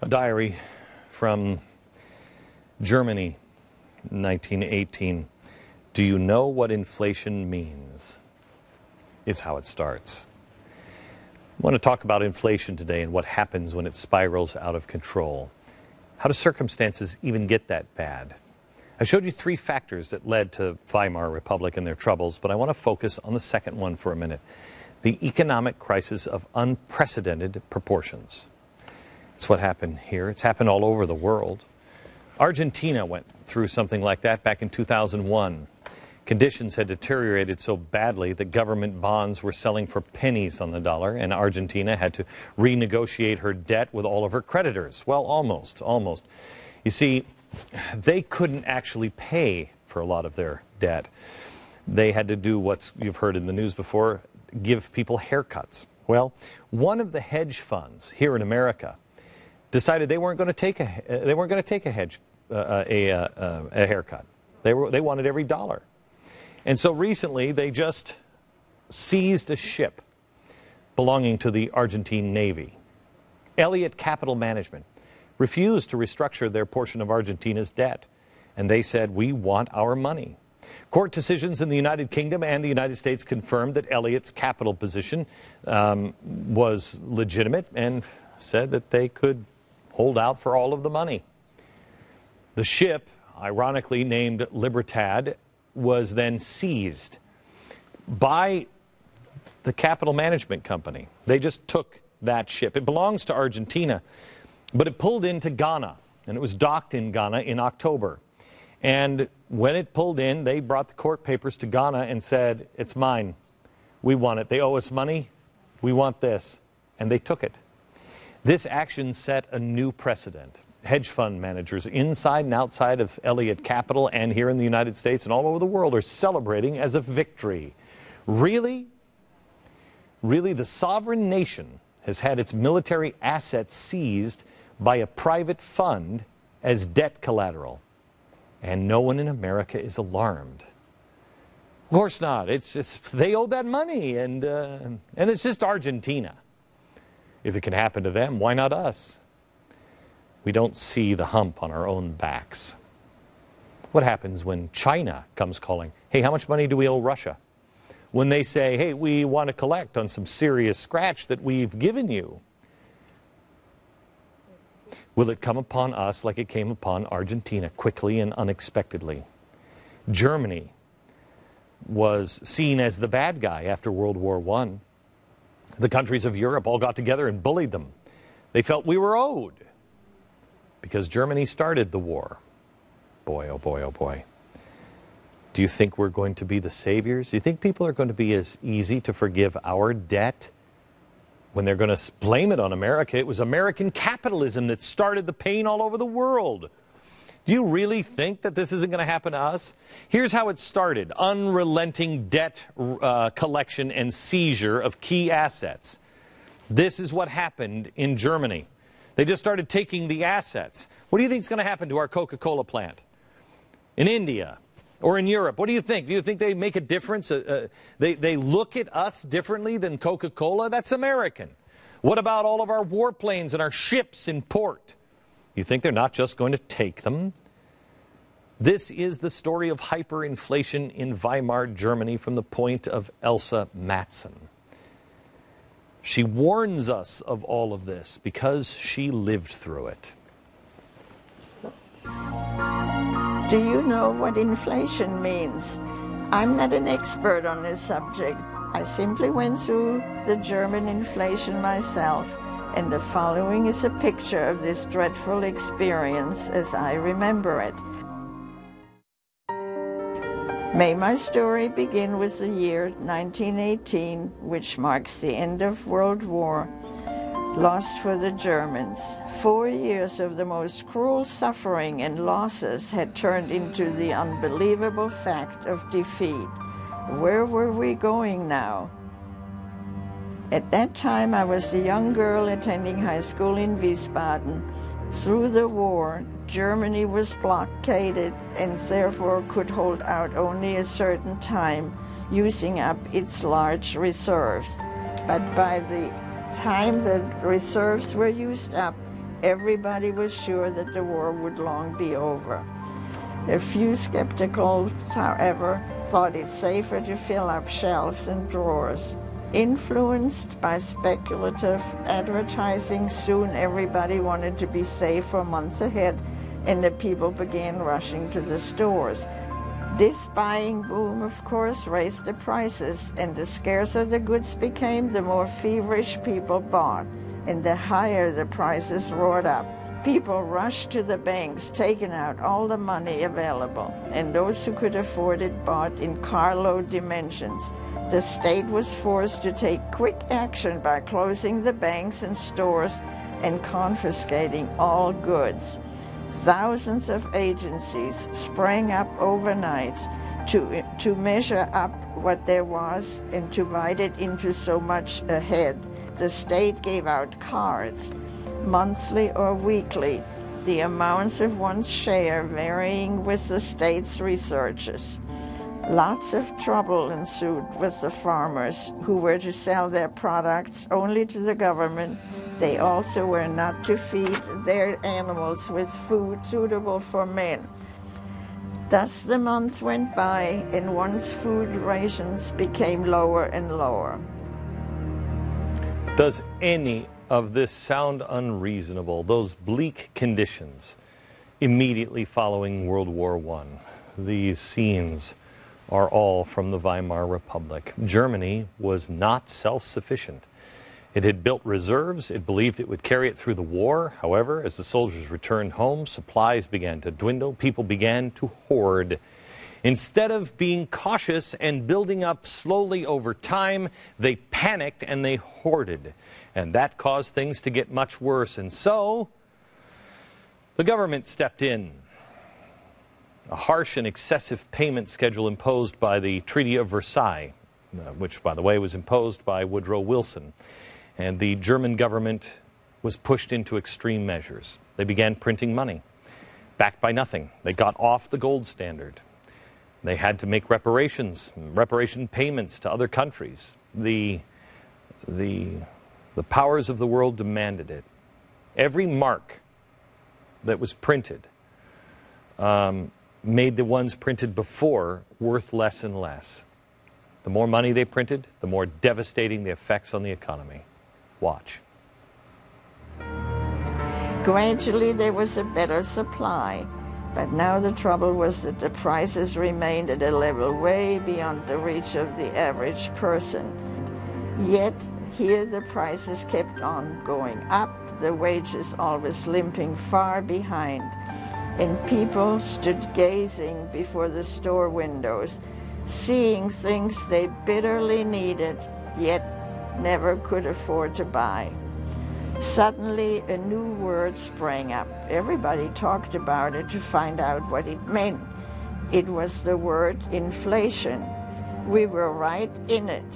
A diary from Germany, 1918. Do you know what inflation means? Is how it starts. I want to talk about inflation today and what happens when it spirals out of control. How do circumstances even get that bad? I showed you three factors that led to Weimar Republic and their troubles, but I want to focus on the second one for a minute. The economic crisis of unprecedented proportions. It's what happened here. It's happened all over the world. Argentina went through something like that back in 2001. Conditions had deteriorated so badly that government bonds were selling for pennies on the dollar, and Argentina had to renegotiate her debt with all of her creditors. Well, almost. You see, they couldn't actually pay for a lot of their debt. They had to do what you've heard in the news before, give people haircuts. Well, one of the hedge funds here in America decided they weren't going to take a haircut. They wanted every dollar. And so recently they just seized a ship belonging to the Argentine Navy. Elliott Capital Management refused to restructure their portion of Argentina's debt, and they said, "We want our money." Court decisions in the United Kingdom and the United States confirmed that Elliott's capital position was legitimate and said that they could hold out for all of the money. The ship, ironically named Libertad, was then seized by the capital management company. They just took that ship. It belongs to Argentina, but it pulled into Ghana, and it was docked in Ghana in October. And when it pulled in, they brought the court papers to Ghana and said, "It's mine. We want it. They owe us money. We want this." And they took it. This action set a new precedent. Hedge fund managers inside and outside of Elliott Capital and here in the United States and all over the world are celebrating as a victory. Really? Really, the sovereign nation has had its military assets seized by a private fund as debt collateral. And no one in America is alarmed. Of course not. They owe that money, and it's just Argentina. If it can happen to them, why not us? We don't see the hump on our own backs. What happens when China comes calling? Hey, how much money do we owe Russia? When they say, hey, we want to collect on some serious scratch that we've given you. Will it come upon us like it came upon Argentina, quickly and unexpectedly? Germany was seen as the bad guy after World War I. The countries of Europe all got together and bullied them. They felt we were owed because Germany started the war. Boy, oh boy, oh boy. Do you think we're going to be the saviors? Do you think people are going to be as easy to forgive our debt when they're going to blame it on America? It was American capitalism that started the pain all over the world. Do you really think that this isn't going to happen to us? Here's how it started. Unrelenting debt collection and seizure of key assets. This is what happened in Germany. They just started taking the assets. What do you think is going to happen to our Coca-Cola plant? In India or in Europe? What do you think? Do you think they make a difference? They look at us differently than Coca-Cola? That's American. What about all of our warplanes and our ships in port? You think they're not just going to take them? This is the story of hyperinflation in Weimar, Germany, from the point of Elsa Mattson. She warns us of all of this because she lived through it. Do you know what inflation means? I'm not an expert on this subject. I simply went through the German inflation myself, and the following is a picture of this dreadful experience as I remember it. May my story begin with the year 1918, which marks the end of World War, lost for the Germans. 4 years of the most cruel suffering and losses had turned into the unbelievable fact of defeat. Where were we going now? At that time, I was a young girl attending high school in Wiesbaden. Through the war, Germany was blockaded and therefore could hold out only a certain time, using up its large reserves. But by the time the reserves were used up, everybody was sure that the war would long be over. A few skepticals, however, thought it safer to fill up shelves and drawers. Influenced by speculative advertising, soon everybody wanted to be safe for months ahead, and the people began rushing to the stores. This buying boom, of course, raised the prices, and the scarcer the goods became, the more feverish people bought, and the higher the prices roared up. People rushed to the banks, taking out all the money available, and those who could afford it bought in carload dimensions. The state was forced to take quick action by closing the banks and stores and confiscating all goods. Thousands of agencies sprang up overnight to measure up what there was and to divide it into so much a head. The state gave out cards, monthly or weekly, the amounts of one's share varying with the state's researches. Lots of trouble ensued with the farmers who were to sell their products only to the government. They also were not to feed their animals with food suitable for men. Thus the months went by and one's food rations became lower and lower. Does any of this sound unreasonable? Those bleak conditions immediately following World War I. These scenes are all from the Weimar Republic. Germany was not self-sufficient. It had built reserves. It believed it would carry it through the war. However, as the soldiers returned home, supplies began to dwindle. People began to hoard. Instead of being cautious and building up slowly over time, they panicked and they hoarded. And that caused things to get much worse. And so, the government stepped in. A harsh and excessive payment schedule imposed by the Treaty of Versailles, which, by the way, was imposed by Woodrow Wilson. And the German government was pushed into extreme measures. They began printing money, backed by nothing. They got off the gold standard. They had to make reparation payments to other countries. The powers of the world demanded it. Every mark that was printed made the ones printed before worth less and less. The more money they printed, the more devastating the effects on the economy. Watch. Gradually there was a better supply, but now the trouble was that the prices remained at a level way beyond the reach of the average person. Yet here the prices kept on going up, the wages always limping far behind, and people stood gazing before the store windows, seeing things they bitterly needed, yet never could afford to buy. Suddenly a new word sprang up. Everybody talked about it to find out what it meant. It was the word inflation. We were right in it.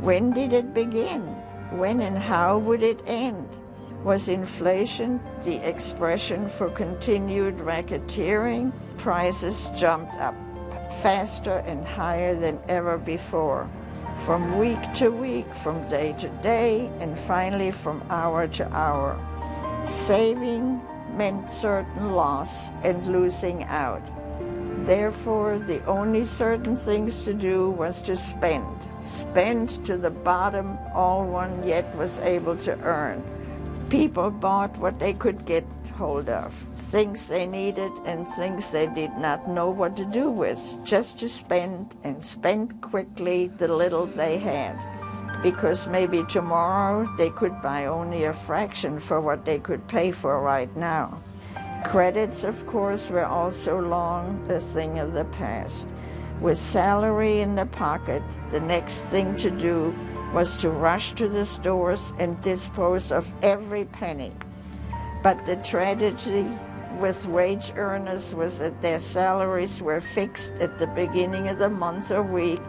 When did it begin? When and how would it end? Was inflation the expression for continued racketeering? Prices jumped up faster and higher than ever before, from week to week, from day to day, and finally from hour to hour. Saving meant certain loss and losing out. Therefore, the only certain things to do was to spend to the bottom all one yet was able to earn. People bought what they could get hold of, things they needed and things they did not know what to do with, just to spend, and spend quickly the little they had, because maybe tomorrow they could buy only a fraction for what they could pay for right now. Credits, of course, were also long a thing of the past. With salary in the pocket, the next thing to do was to rush to the stores and dispose of every penny. But the tragedy with wage earners was that their salaries were fixed at the beginning of the month or week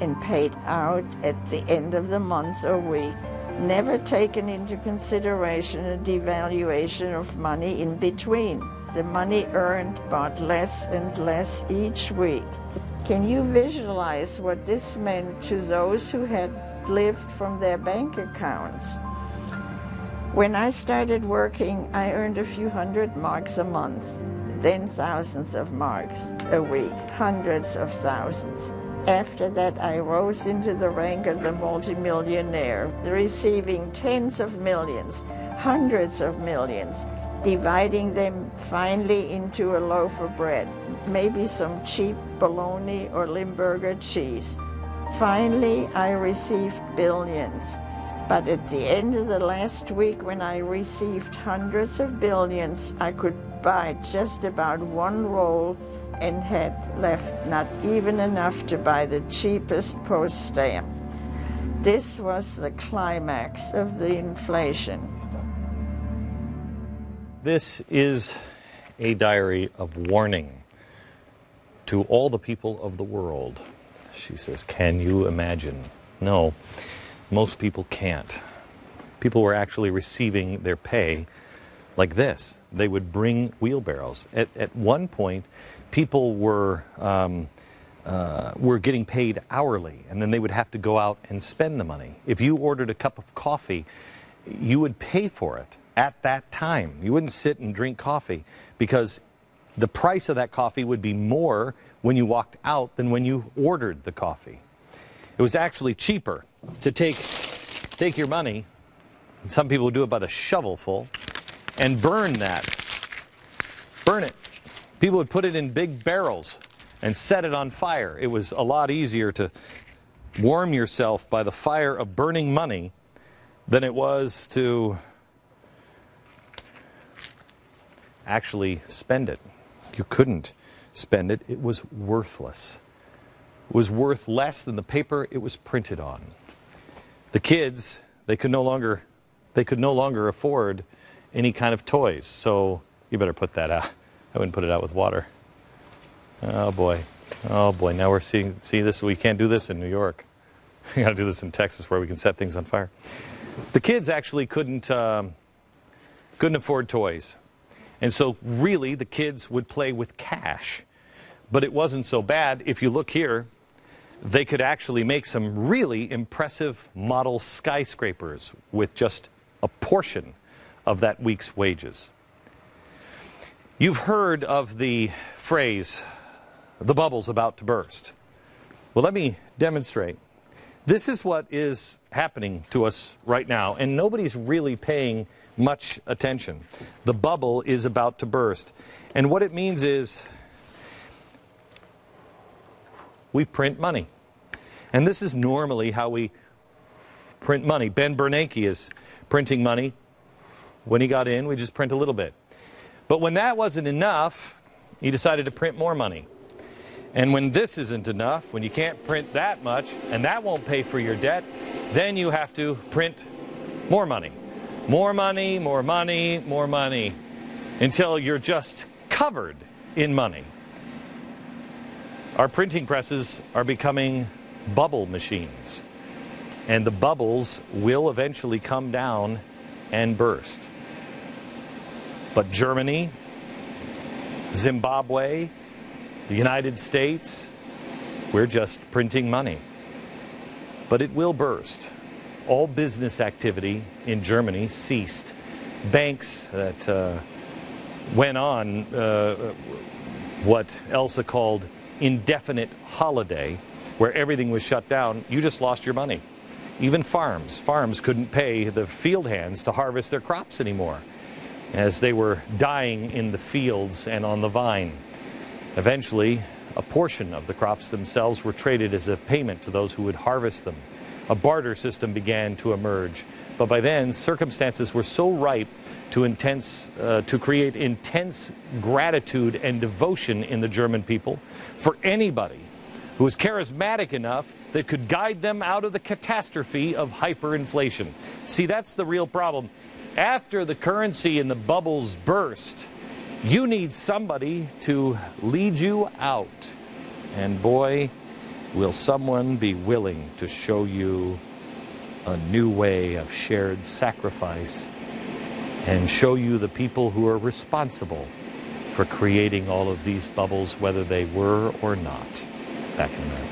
and paid out at the end of the month or week, never taken into consideration a devaluation of money in between. The money earned bought less and less each week. Can you visualize what this meant to those who had lived from their bank accounts? When I started working, I earned a few hundred marks a month, then thousands of marks a week, hundreds of thousands. After that, I rose into the rank of the multimillionaire, receiving tens of millions, hundreds of millions, dividing them finally into a loaf of bread, maybe some cheap bologna or Limburger cheese. Finally, I received billions. But at the end of the last week, when I received hundreds of billions, I could buy just about one roll and had left not even enough to buy the cheapest post stamp. This was the climax of the inflation. This is a diary of warning to all the people of the world. She says, can you imagine? No, most people can't. People were actually receiving their pay like this. They would bring wheelbarrows. At one point, people were getting paid hourly, and then they would have to go out and spend the money. If you ordered a cup of coffee, you would pay for it at that time. You wouldn't sit and drink coffee, because the price of that coffee would be more when you walked out than when you ordered the coffee. It was actually cheaper to take your money, and some people would do it by the shovelful, and burn it. People would put it in big barrels and set it on fire. It was a lot easier to warm yourself by the fire of burning money than it was to actually spend it. You couldn't spend it. It was worthless. It was worth less than the paper it was printed on. The kids, they could no longer afford any kind of toys. So you better put that out. I wouldn't put it out with water. Oh boy. Oh boy. Now we're see this. We can't do this in New York. We got to do this in Texas, where we can set things on fire. The kids actually couldn't afford toys. And so really the kids would play with cash. But it wasn't so bad. If you look here, they could actually make some really impressive model skyscrapers with just a portion of that week's wages. You've heard of the phrase, the bubble's about to burst. Well, let me demonstrate. This is what is happening to us right now, and nobody's really paying much attention. The bubble is about to burst. And what it means is we print money. And this is normally how we print money. Ben Bernanke is printing money. When he got in, we just print a little bit. But when that wasn't enough, he decided to print more money. And when this isn't enough, when you can't print that much, and that won't pay for your debt, then you have to print more money. More money, more money, more money, until you're just covered in money. Our printing presses are becoming bubble machines, and the bubbles will eventually come down and burst. But Germany, Zimbabwe, the United States, we're just printing money. But it will burst. All business activity in Germany ceased. Banks that went on what Elsa called indefinite holiday, where everything was shut down, you just lost your money. Even farms couldn't pay the field hands to harvest their crops anymore, as they were dying in the fields and on the vine. Eventually, a portion of the crops themselves were traded as a payment to those who would harvest them. A barter system began to emerge, but by then circumstances were so ripe to create intense gratitude and devotion in the German people for anybody who was charismatic enough that could guide them out of the catastrophe of hyperinflation. See, that's the real problem. After the currency and the bubbles burst, you need somebody to lead you out. And boy, will someone be willing to show you a new way of shared sacrifice and show you the people who are responsible for creating all of these bubbles, whether they were or not. Back in a minute.